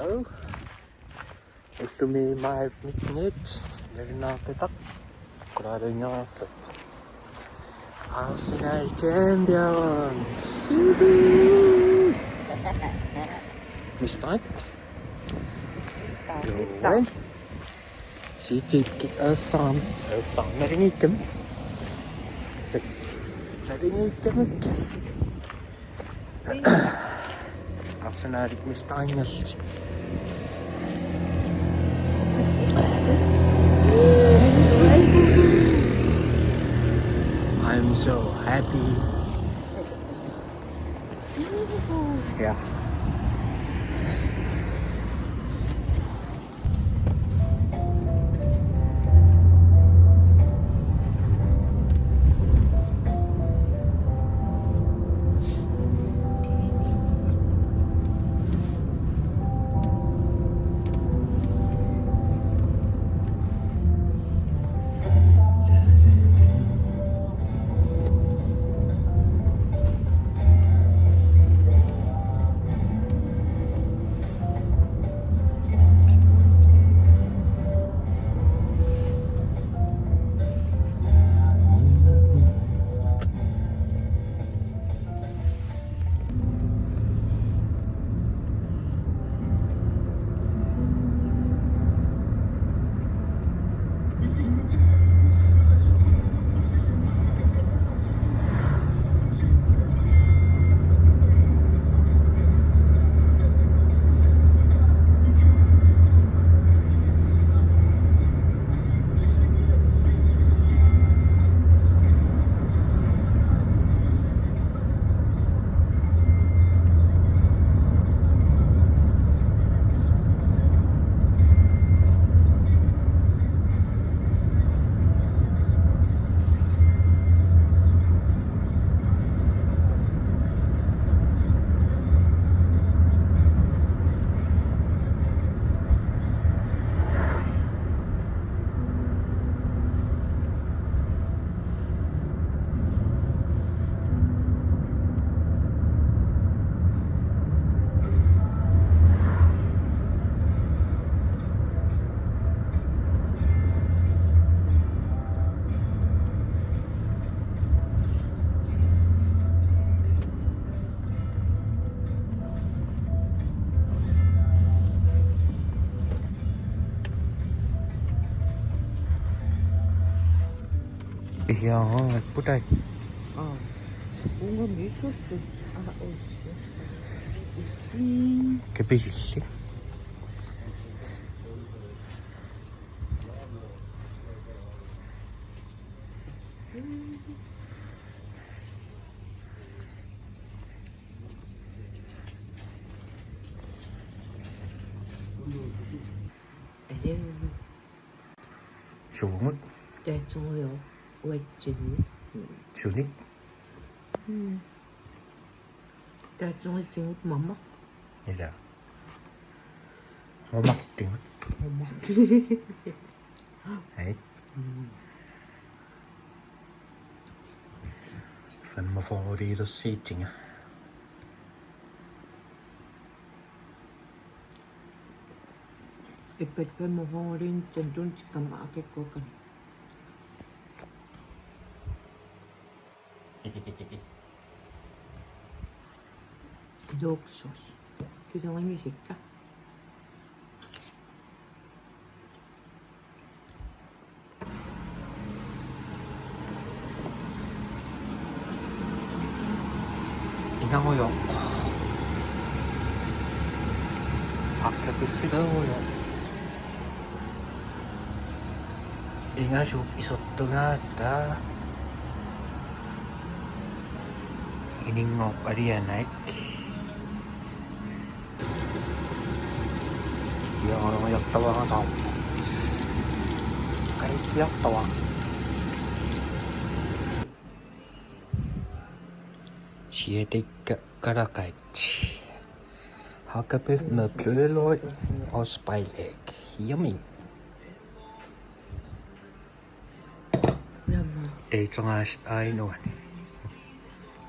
Hello. Ito may minutes. Dari nakita. Kurado niya ako. Arsenal champions. Mistake. Yun. Si Jake Elson. Elson. Narinig kami. Narinig kami. Arsenal Mistake. I'm so happy. Yeah. 야, 예쁘다. 뭔가 미쳤어. 개배실래? Xuống Để rồi quay chữ xuống đi. Để rồi chữ mà mất Vậy là nó mắc tiếng đấy. Phần mà phô đi đó xí chính à. Ipet phải mồ hôi lên chân trốn chỉ cầm áo cái cô cần Doksos. Kyse sikka. 이나고요. 앞에 그 쓰더고요. 이가 좀 있었다가 다 이닝업 아리아나이크. orang yang tawa nga sa kahit tiyak tawa sieteから帰ってHakkape med pøløg og speilegg. Yummy. Det som er nå.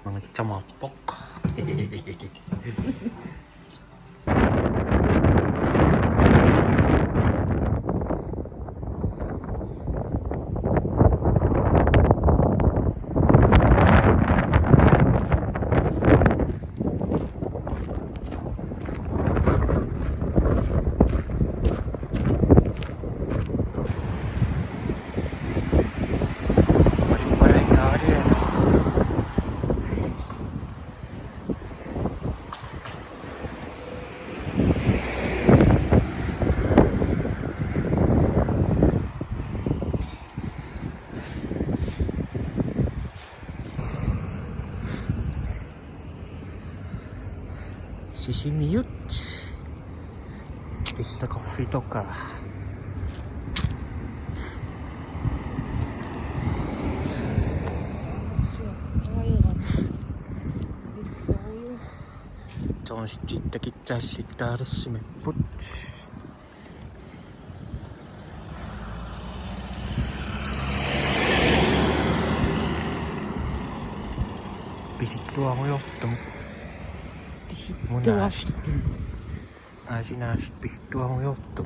Mga tsamapok. ししみゆっちインスタコーヒーとか정시 찌따기 짜식 따르시면 뿌치 비시또 하고요 또 무나시 아시나시 비시또 하고요 또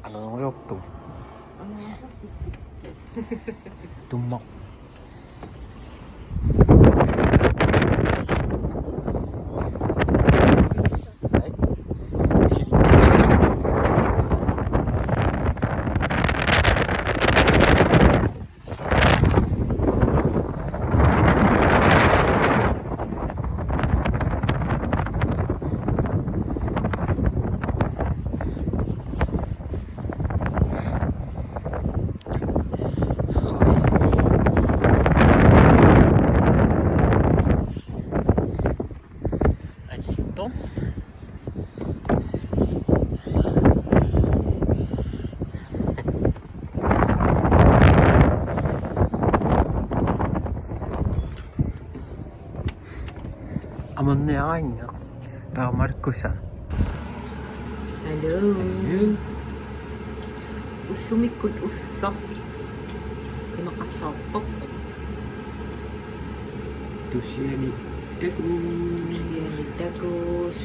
ano yung to tumak Aman na yan. Tamar ko siya. Hello. Usumikot usap. Kaya makasapok. Ito siya ni Tagus. Yan, tagus.